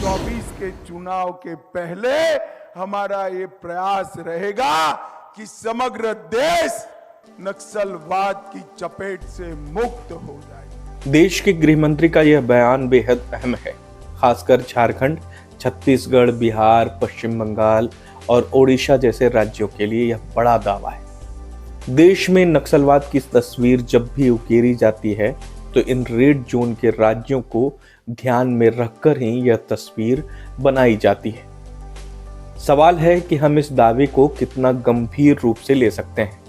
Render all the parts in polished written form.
2024 के चुनाव के पहले हमारा ये प्रयास रहेगा कि समग्र देश नक्सलवाद की चपेट से मुक्त हो जाए। देश के गृह मंत्री का यह बयान बेहद अहम है, खासकर झारखंड, छत्तीसगढ़, बिहार, पश्चिम बंगाल और ओडिशा जैसे राज्यों के लिए यह बड़ा दावा है। देश में नक्सलवाद की तस्वीर जब भी उकेरी जाती है तो इन रेड जोन के राज्यों को ध्यान में रखकर ही यह तस्वीर बनाई जाती है। सवाल है कि हम इस दावे को कितना गंभीर रूप से ले सकते हैं।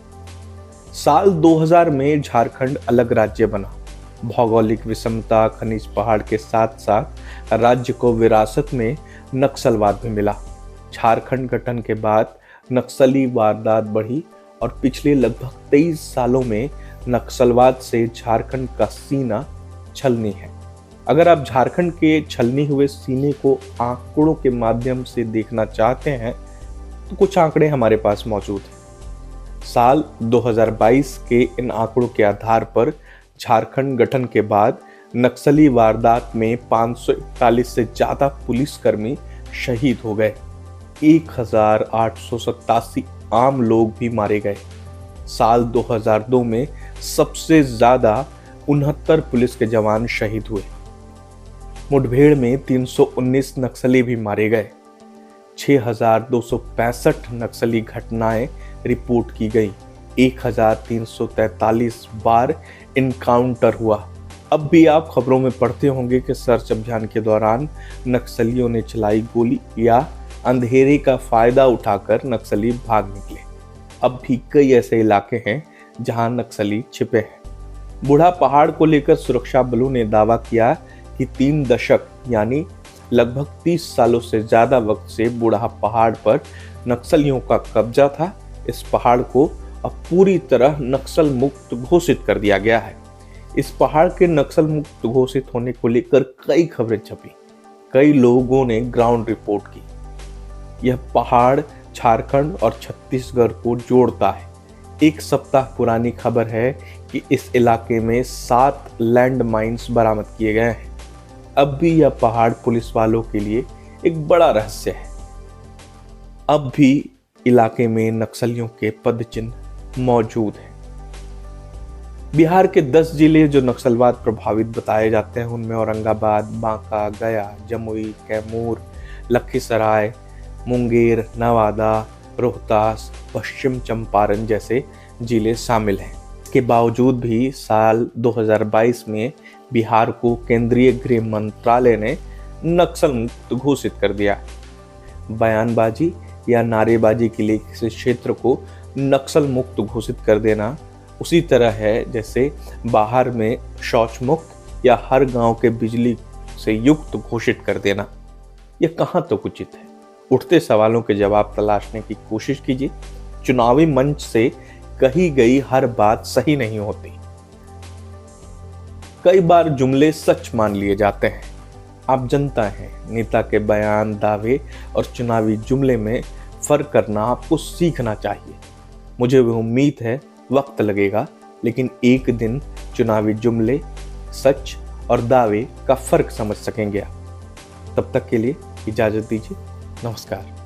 साल 2000 में झारखंड अलग राज्य बना। भौगोलिक विषमता, खनिज पहाड़ के साथ साथ राज्य को विरासत में नक्सलवाद भी मिला। झारखंड गठन के बाद नक्सली वारदात बढ़ी और पिछले लगभग 23 सालों में नक्सलवाद से झारखंड का सीना छलनी है। अगर आप झारखंड के छलनी हुए सीने को आंकड़ों के माध्यम से देखना चाहते हैं तो कुछ आंकड़े हमारे पास मौजूद हैं। साल 2022 के इन आंकड़ों के आधार पर झारखंड गठन के बाद नक्सली वारदात में 541 से ज्यादा पुलिसकर्मी शहीद हो गए। 1887 आम लोग भी मारे गए। साल 2002 में सबसे ज्यादा 69 पुलिस के जवान शहीद हुए। मुठभेड़ में 319 नक्सली भी मारे गए। 6265 नक्सली घटनाएं रिपोर्ट की गई। 1343 बार इनकाउंटर हुआ। अब भी आप खबरों में पढ़ते होंगे कि सर्च अभियान के दौरान नक्सलियों ने चलाई गोली या अंधेरे का फायदा उठाकर नक्सली भाग निकले। अब भी कई ऐसे इलाके हैं जहां नक्सली छिपे हैं। बूढ़ा पहाड़ को लेकर सुरक्षा बलों ने दावा किया कि 3 दशक यानी लगभग 30 सालों से ज्यादा वक्त से बूढ़ा पहाड़ पर नक्सलियों का कब्जा था। इस पहाड़ को अब पूरी तरह नक्सल मुक्त घोषित कर दिया गया है। इस पहाड़ के नक्सल मुक्त घोषित होने को लेकर कई खबरें छपी, कई लोगों ने ग्राउंड रिपोर्ट की। यह पहाड़ झारखंड और छत्तीसगढ़ को जोड़ता है। एक सप्ताह पुरानी खबर है कि इस इलाके में 7 लैंड माइन्स बरामद किए गए हैं। अब भी यह पहाड़ पुलिस वालों के लिए एक बड़ा रहस्य है। अब भी इलाके में नक्सलियों के पदचिन्ह मौजूद हैं। बिहार के 10 जिले जो नक्सलवाद प्रभावित बताए जाते हैं उनमें औरंगाबाद, बांका, गया, जमुई, कैमूर, लखीसराय, मुंगेर, नवादा, रोहतास, पश्चिम चंपारण जैसे जिले शामिल हैं। इसके बावजूद भी साल 2022 में बिहार को केंद्रीय गृह मंत्रालय ने नक्सल मुक्त घोषित कर दिया। बयानबाजी या नारेबाजी के लिए किसी क्षेत्र को नक्सल मुक्त घोषित कर देना उसी तरह है जैसे बाहर में शौच मुक्त या हर गांव के बिजली से युक्त घोषित कर देना। यह कहां तक उचित है? उठते सवालों के जवाब तलाशने की कोशिश कीजिए। चुनावी मंच से कही गई हर बात सही नहीं होती। कई बार जुमले सच मान लिए जाते हैं। आप जनता हैं, नेता के बयान, दावे और चुनावी जुमले में फर्क करना आपको सीखना चाहिए। मुझे भी उम्मीद है वक्त लगेगा, लेकिन एक दिन चुनावी जुमले, सच और दावे का फर्क समझ सकेंगे आप। तब तक के लिए इजाजत दीजिए। नमस्कार।